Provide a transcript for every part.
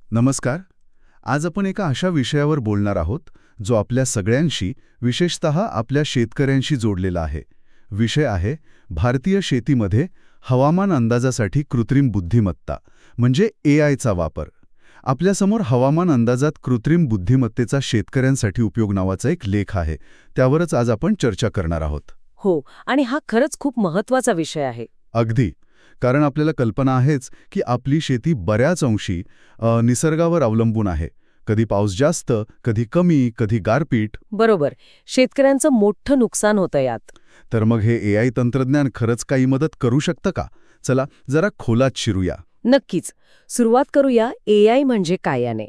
नमस्कार. आज आपण एका अशा विषयावर बोलणार आहोत जो आपल्या सगळ्यांशी, विशेषतः आपल्या शेतकऱ्यांशी जोडलेला आहे. विषय आहे भारतीय शेतीमध्ये हवामान अंदाजासाठी कृत्रिम बुद्धिमत्ता म्हणजे AIचा वापर. आपल्यासमोर हवामान अंदाजात कृत्रिम बुद्धिमत्तेचा शेतकऱ्यांसाठी उपयोग नावाचा एक लेख आहे. त्यावरच आज आपण चर्चा करणार आहोत. हो, आणि हा खरंच खूप महत्वाचा विषय आहे. अगदी. कारण आपल्याला कल्पना आहेच की आपली शेती बऱ्याच अंशी निसर्गावर अवलंबून आहे. कधी पाऊस जास्त, कधी कमी, कधी गारपीट. बरोबर. शेतकऱ्यांचं मोठं नुकसान होतं यात. तर मग हे AI तंत्रज्ञान खरंच काही मदत करू शकतं का? चला जरा खोलात शिरूया. नक्कीच. सुरुवात करूया AI म्हणजे काय याने.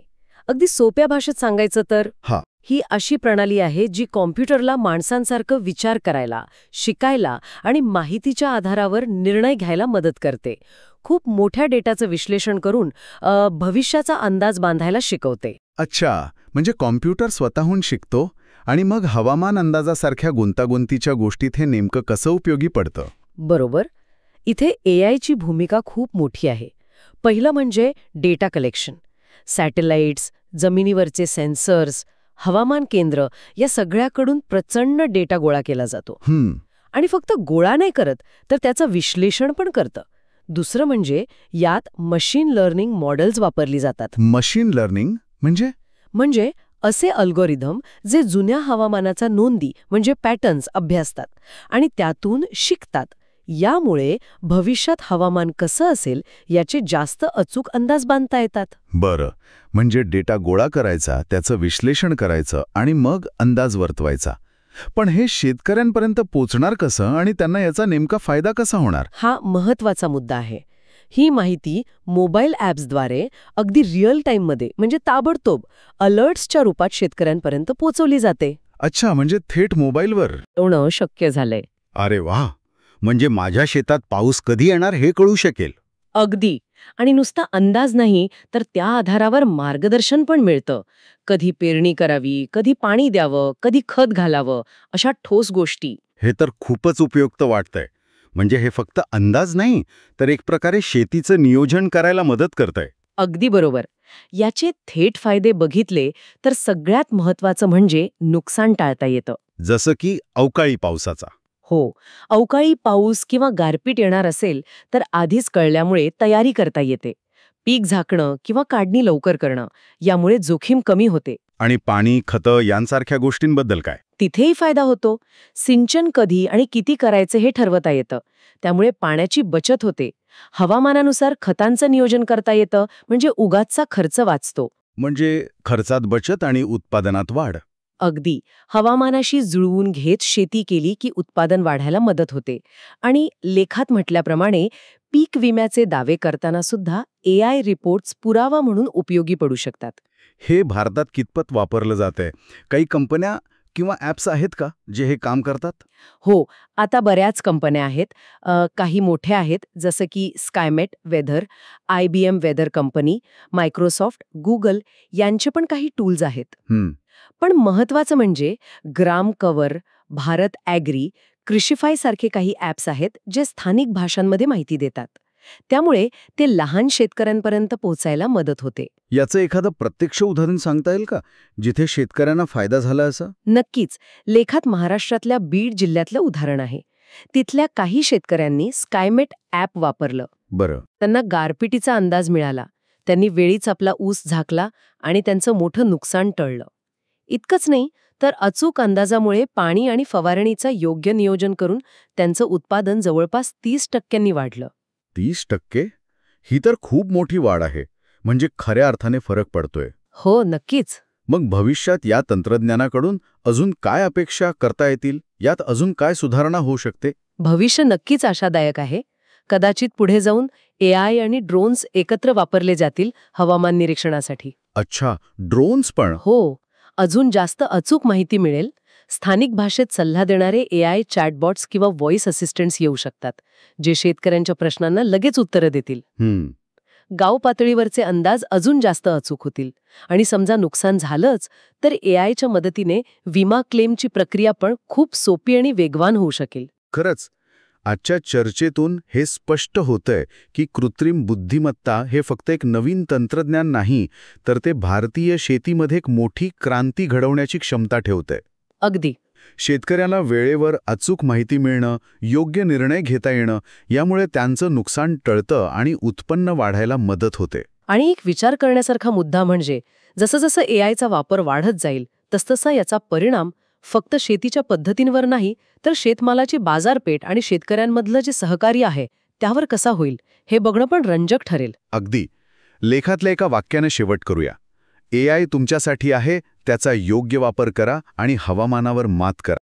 अगदी सोप्या भाषेत सांगायचं तर हा. ही अशी प्रणाली आहे जी कॉम्प्युटरला माणसांसारखं विचार करायला, शिकायला आणि माहितीच्या आधारावर निर्णय घ्यायला मदत करते. खूप मोठ्या डेटाचं विश्लेषण करून भविष्याचा अंदाज बांधायला शिकवते. अच्छा, म्हणजे कॉम्प्युटर स्वतःहून शिकतो आणि मग हवामान अंदाजासारख्या गुंतागुंतीच्या गोष्टीत हे नेमकं कसं उपयोगी पडतं? बरोबर. इथे AIची भूमिका खूप मोठी आहे. पहिलं म्हणजे डेटा कलेक्शन. सॅटेलाइट्स, जमिनीवरचे सेन्सर्स, हवामान केंद्र या सगळ्याकडून प्रचंड डेटा गोळा केला जातो. आणि फक्त गोळा नाही करत, तर त्याचं विश्लेषण पण करतं. दुसरं म्हणजे यात मशीन लर्निंग मॉडेल्स वापरली जातात. मशीन लर्निंग म्हणजे असे अल्गोरिदम जे जुन्या हवामानाचा नोंदी म्हणजे पॅटर्न्स अभ्यासतात आणि त्यातून शिकतात. यामुळे भविष्यात हवामान कसं असेल याचे जास्त अचूक अंदाज बांधता येतात. बरं, म्हणजे डेटा गोळा करायचा, त्याचं विश्लेषण करायचं आणि मग अंदाज वर्तवायचा. पण हे शेतकऱ्यांपर्यंत पोचणार कसं आणि त्यांना याचा नेमका फायदा कसा होणार? हा महत्वाचा मुद्दा आहे. ही माहिती मोबाईल ॲप्सद्वारे अगदी रिअल टाईममध्ये म्हणजे ताबडतोब अलर्ट्सच्या रूपात शेतकऱ्यांपर्यंत पोहोचवली जाते. अच्छा, म्हणजे थेट मोबाईलवर होणं शक्य झालंय. अरे वाह! म्हणजे माझ्या शेतात पाऊस कधी येणार हे कळू शकेल. अगदी. आणि नुसता अंदाज नाही, तर त्या आधारावर मार्गदर्शन पण मिळतं. कधी पेरणी करावी, कधी पाणी द्यावं, कधी खत घालावं, अशा ठोस गोष्टी. हे तर खूपच उपयुक्त वाटतंय. म्हणजे हे फक्त अंदाज नाही, तर एक प्रकारे शेतीचं नियोजन करायला मदत करतंय. अगदी बरोबर. याचे थेट फायदे बघितले तर सगळ्यात महत्वाचं म्हणजे नुकसान टाळता येतं. जसं की अवकाळी पावसाचा. हो, अवकाळी पाऊस किंवा गारपीट येणार असेल तर आधीच कळल्यामुळे तयारी करता येते. पीक झाकणं किंवा काढणी लवकर करणं यामुळे जोखीम कमी होते. आणि पाणी, खतं यांसारख्या गोष्टींबद्दल काय? तिथेही फायदा होतो. सिंचन कधी आणि किती करायचं हे ठरवता येतं. त्यामुळे पाण्याची बचत होते. हवामानानुसार खतांचं नियोजन करता येतं, म्हणजे उगाचचा खर्च वाचतो. म्हणजे खर्चात बचत आणि उत्पादनात वाढ. अगदी. हवामानाशी जुळवून घेत शेती केली की उत्पादन वाढायला मदत होते. आणि लेखात म्हटल्याप्रमाणे पीक विम्याचे दावे करताना सुद्धा AI रिपोर्ट्स पुरावा म्हणून उपयोगी पडू शकतात. हे भारतात कितपत वापरलं जातंय? काही कंपन्या किंवा ॲप्स आहेत का जे हे काम करतात? हो, आता बऱ्याच कंपन्या आहेत. काही मोठ्या आहेत, जसं की Skymet weather, IBM weather company, Microsoft, Google यांचे पण काही टूल्स आहेत. पण महत्वाचं म्हणजे ग्राम कवर, भारत ॲग्री, कृषिफाय सारखे काही ॲप्स आहेत जे स्थानिक भाषांमध्ये माहिती देतात. त्यामुळे ते लहान शेतकऱ्यांपर्यंत पोहोचायला मदत होते. याचं एखादं प्रत्यक्ष उदाहरण सांगता येईल का जिथे शेतकऱ्यांना फायदा झाला असं? नक्कीच. लेखात महाराष्ट्रातल्या बीड जिल्ह्यातलं उदाहरण आहे. तिथल्या काही शेतकऱ्यांनी स्कायमेट ॲप वापरलं. बरं. त्यांना गारपिटीचा अंदाज मिळाला. त्यांनी वेळीच आपला ऊस झाकला आणि त्यांचं मोठं नुकसान टळलं. इतकंच नाही, तर अचूक अंदाजामुळे पाणी आणि फवारणीचं योग्य नियोजन करून त्यांचं उत्पादन जवळपास 30% वाढलं. 30%? ही तर खूप मोठी वाढ आहे. म्हणजे खऱ्या अर्थाने फरक पडतोय. हो, नक्कीच. मग भविष्यात या तंत्रज्ञानाकडून अजून काय अपेक्षा करता येतील? यात अजून काय सुधारणा होऊ शकते? भविष्य नक्कीच आशादायक आहे. कदाचित पुढे जाऊन AI आणि ड्रोन्स एकत्र वापरले जातील हवामान निरीक्षणासाठी. अच्छा, ड्रोन्स पण? हो, अजून जास्त अचूक माहिती मिळेल. स्थानिक भाषेत सल्ला देणारे AI चॅटबॉट्स किंवा व्हॉइस असिस्टंट्स येऊ शकतात, जे शेतकऱ्यांच्या प्रश्नांना लगेच उत्तरं देतील. गाव पातळीवरचे अंदाज अजून जास्त अचूक होतील. आणि समजा नुकसान झालंच, तर AIच्या मदतीने विमा क्लेमची प्रक्रिया पण खूप सोपी आणि वेगवान होऊ शकेल. खरंच. आजच्या चर्चेतून हे स्पष्ट होतंय की कृत्रिम बुद्धिमत्ता हे फक्त एक नवीन तंत्रज्ञान नाही, तर ते भारतीय शेतीमध्ये एक मोठी क्रांती घडवण्याची क्षमता ठेवतंय. अगदी. शेतकऱ्यांना वेळेवर अचूक माहिती मिळणं, योग्य निर्णय घेता येणं, यामुळे त्यांचं नुकसान टळतं आणि उत्पन्न वाढायला मदत होते. आणि एक विचार करण्यासारखा मुद्दा म्हणजे जसं जसं एआयचा वापर वाढत जाईल तसतसा याचा परिणाम फक्त शेतीच्या पद्धतींवर नाही तर शेतमालाची बाजारपेठ आणि शेतकऱ्यांमधलं जे सहकार्य आहे त्यावर कसा होईल हे बघणं पण रंजक ठरेल. अगदी. लेखातल्या एका वाक्याने शेवट करूया. AI तुमच्यासाठी आहे, त्याचा योग्य वापर करा आणि हवामानावर मात करा.